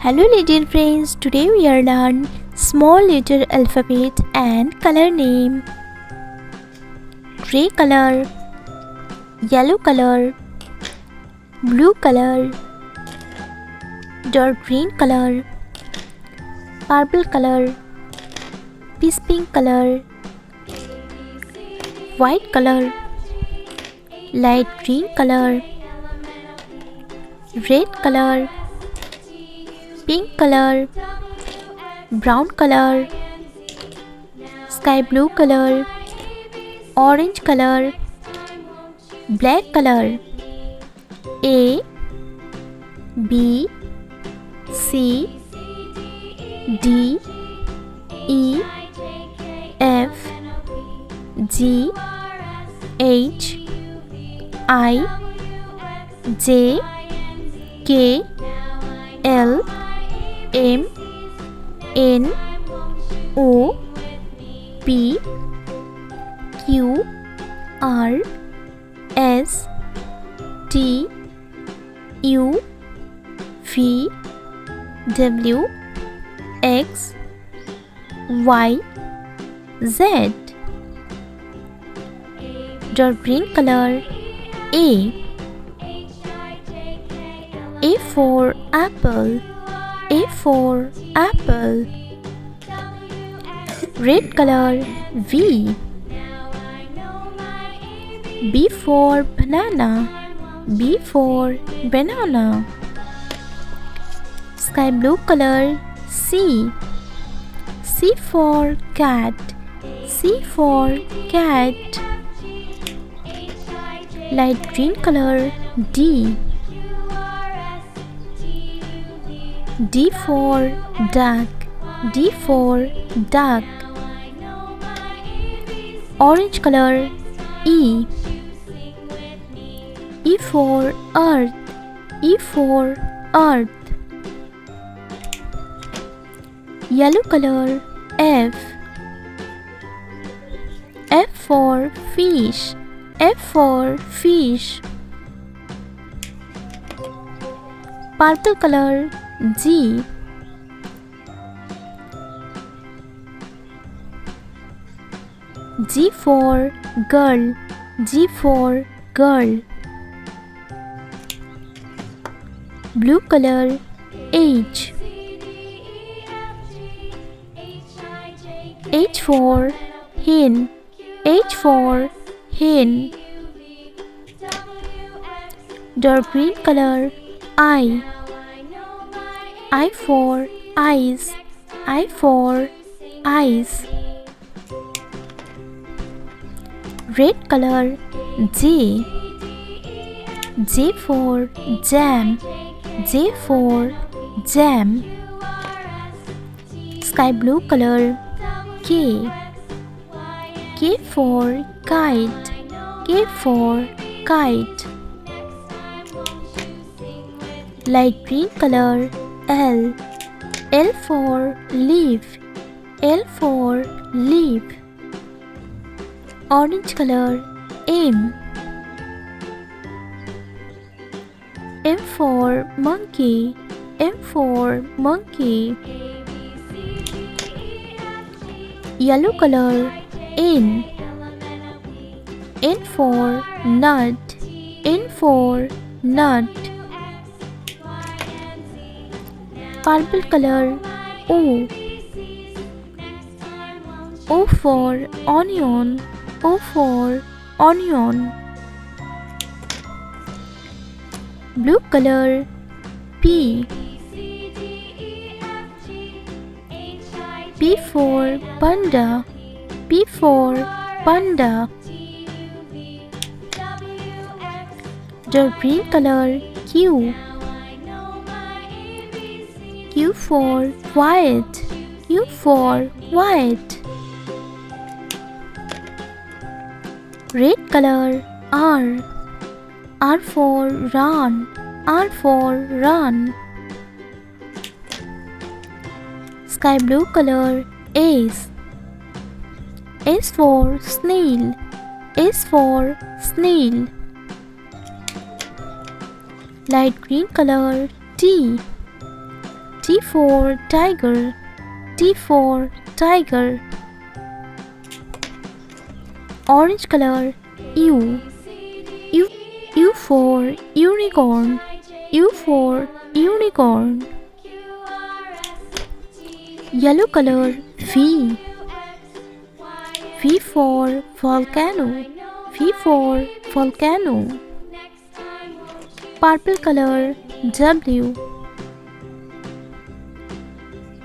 Hello little friends, today we are learn small letter alphabet and color name. Gray color, yellow color, blue color, dark green color, purple color, peach pink color, white color, light green color, red color, pink color, brown color, sky blue color, orange color, black color. A, B, C, D, E, F, G, H, I, J, K, L, M, N, O, P, Q, R, S, T, U, V, W, X, Y, Z. Dark green color. A for apple. A for apple. Red color. V. B for banana. B for banana. Sky blue color. C. C for cat. C for cat. Light green color. D. D for duck. D for duck. Orange color. E. E for earth. E for earth. Yellow color. F. F for fish. F for fish. Purple color. G. G for girl. G for girl. Blue color. H. H for hen. H for hen. Dark green color. I. I for eyes. I for eyes. Red color. J. J for jam. J for jam. Sky blue color. K. K for kite. K for kite. Light green color. L. L for leaf. L for leaf. Orange color. M. M for monkey. M for monkey. Yellow color. N. N for nut. N for nut. Purple color. O. O for onion. O for onion. Blue color. P. P for panda. P for panda. Dark green color. Q. Q for white. Q for white. Red color. R. R for run. R for run. Sky blue color. S. S for snail. S for snail. Light green color. T. T for tiger. T for tiger. Orange color. U. U for unicorn. U for unicorn. Yellow color. V. V for volcano. V for volcano. Purple color. W.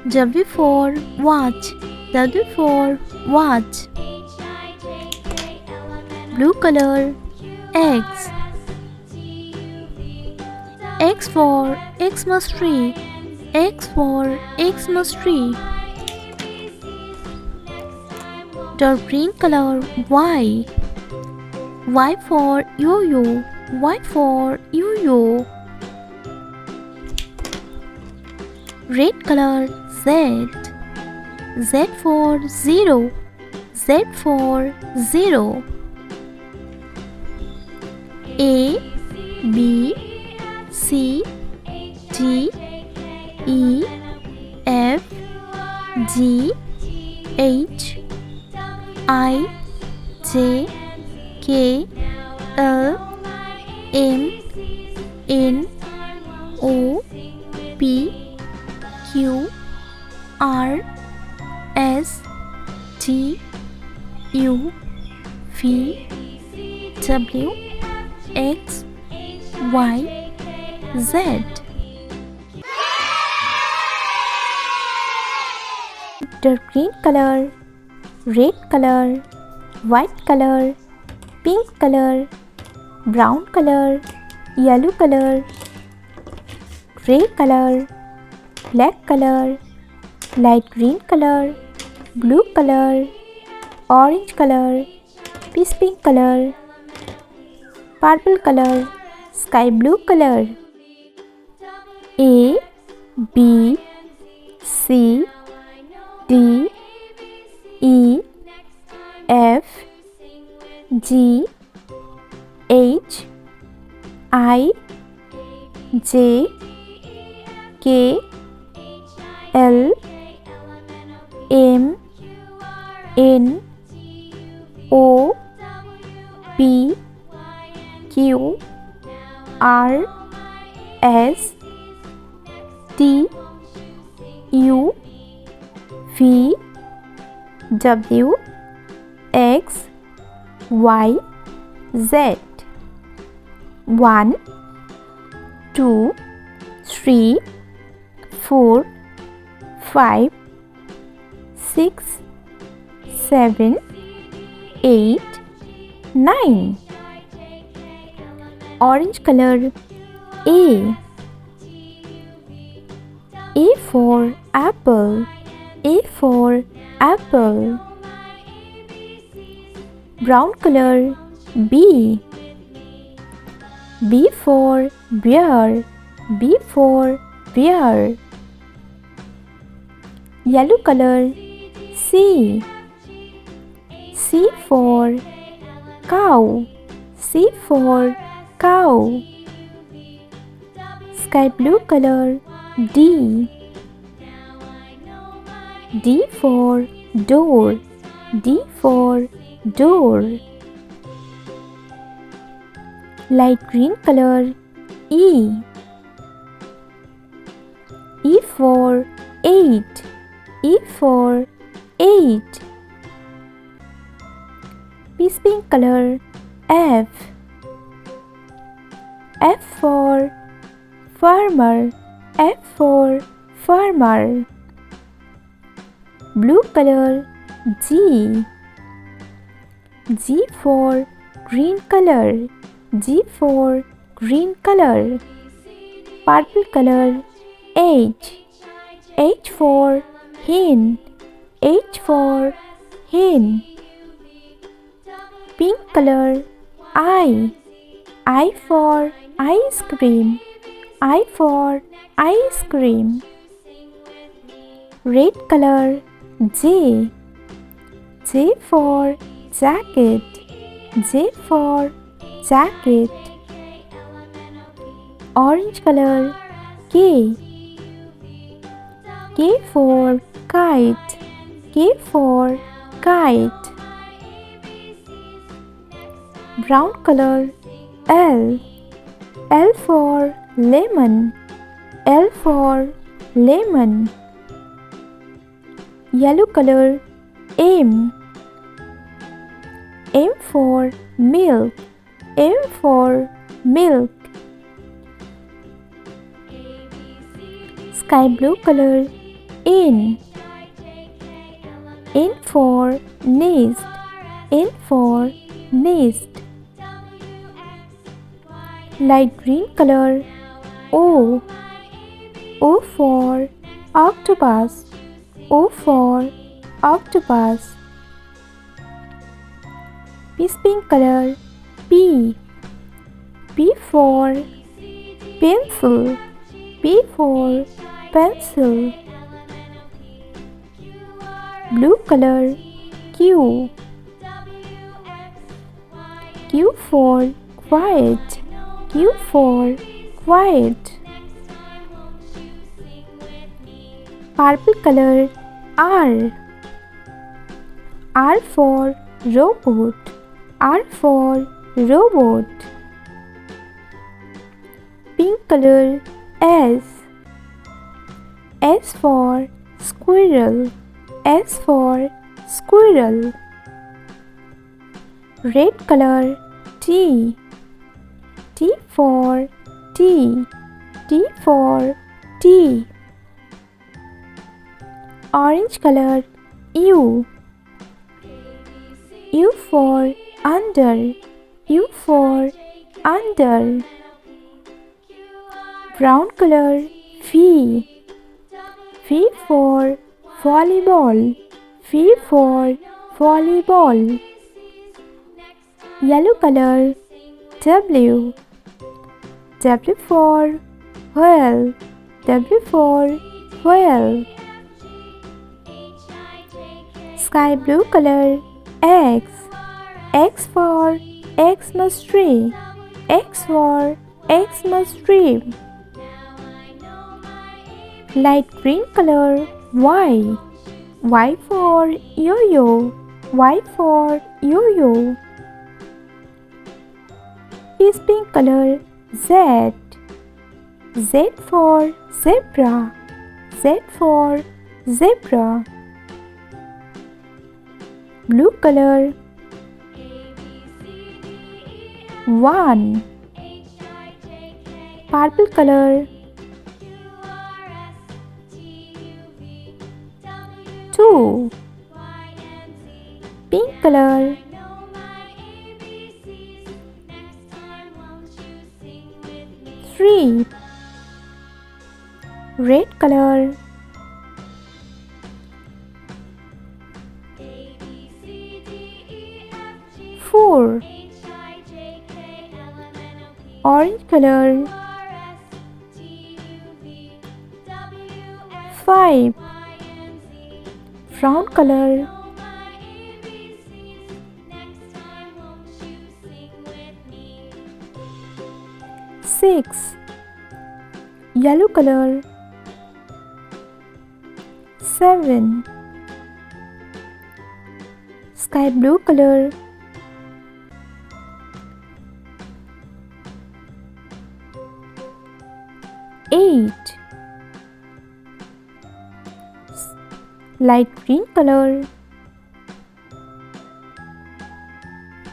W for watch. W for watch. Blue color. X. X for Xmas tree. X for Xmas tree. Dark green color. Y. Y for yo-yo. Y for yo-yo. Red color. Z. Z for zero. Z for zero. A, B, C, D, E, F, G, H, I, J, K, L, M, N, O, P, Q, R, S, T, U, V, W, X, Y, Z. Dark green color, red color, white color, pink color, brown color, yellow color, gray color, black color, light green color, blue color, orange color, peach pink color, purple color, sky blue color. A, B, C, D, E, F, G, H, I, J, K, L, M, N, O, P, Q, R, S, T, U, V, W, X, Y, Z. 1, 2, 3, 4, 5, 6, 7, 8, 9. Orange color. A. A for apple. A for apple. Brown color. B. B for bear. B for bear. Yellow color. C. C for cow. C for cow. Sky blue color. D. D for door. D for door. Light green color. E. E for 8. E for 8. Peach pink color. F. F for farmer. F for farmer. Blue color. G. G for green color. G for green color. Purple color. H. H for hen. H for hen. Pink color. I. I for ice cream. I for ice cream. Red color. J. J for jacket. J for jacket. Orange color. K. K for kite. K for kite. Brown color L. L for lemon. L for lemon. Yellow color M. M for milk. M for milk. Sky blue color N. N for nest. N for nest. Light green color O. O for octopus. O for octopus. Peace pink color P. P for pencil. P for pencil. Blue color Q. Q for quiet. Q for quiet. Purple color R. R for robot. R for robot. Pink color S. S for squirrel. S for squirrel. Red color T. T for tea. T for tea. Orange color U. U for under. U for under. Brown color V. V for volleyball. V for volleyball. Yellow color W. W for whale. W for whale. Sky blue color X. X for Xmas tree. X for Xmas tree. Light green color Y. Y for yo-yo. Y for yo-yo. Peace pink color Z. Z for zebra. Z for zebra. Blue color 1. Purple color 2. Pink color 3. Red color 4. Orange color 5. Brown color 6. Yellow color 7. Sky blue color 8. Light green color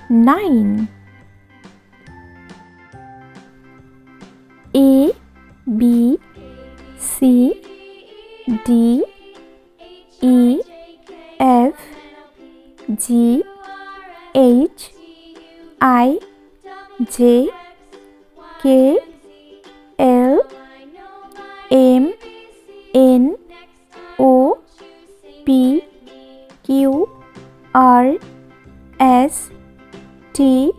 9. A, B, C, D, E, F, G, H, I, J, K, L, M, N, O, P, Q, R, S, T,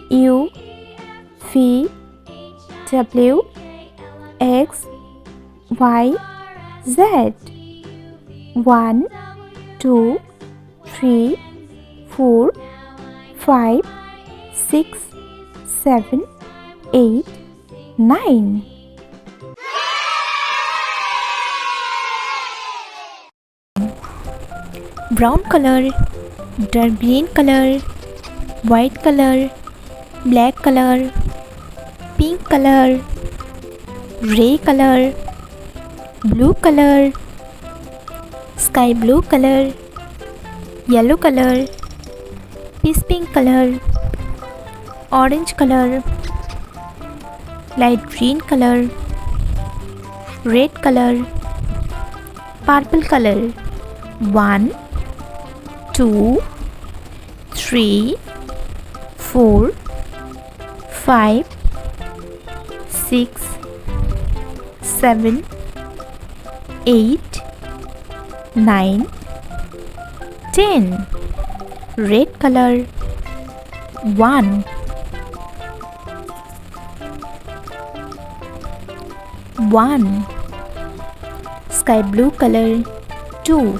U, V, W, X, Y, Z. 1, 2, 3, 4, 5, 6, 7, 8, 9. brown color, dark green color, white color, black color, pink color, gray color, blue color, sky blue color, yellow color, peach pink color, orange color, light green color, red color, purple color. 1, 2, 3, 4, 5, 6, 7, 8, 9, 10. Red color. 1, 1. Sky blue color. 2,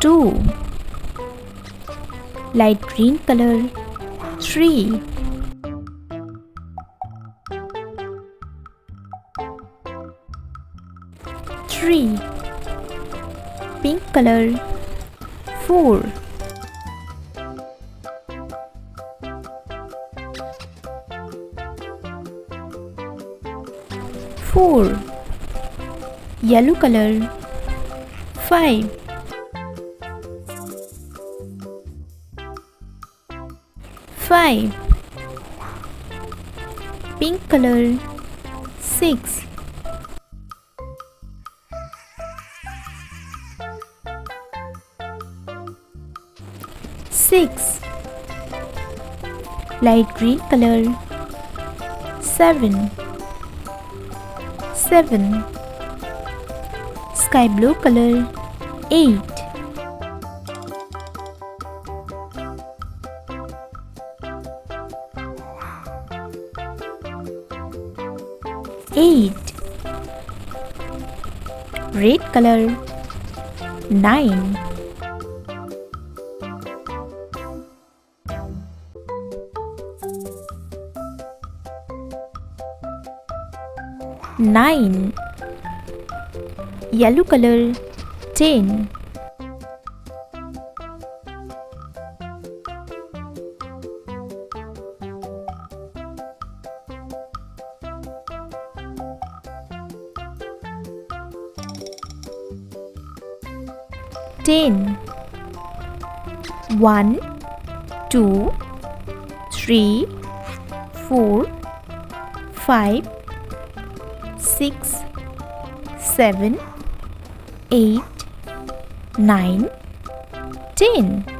2. Light green color. 3, 3. Pink color. 4, 4. Yellow color. 5, 5. Pink color. 6, 6. Light green color. 7, 7. Sky blue color. 8, 8. Red color. 9, 9. Yellow color. 10, 10. 1, 2, 3, 4, 5, 6, 7, 8, 9, 10.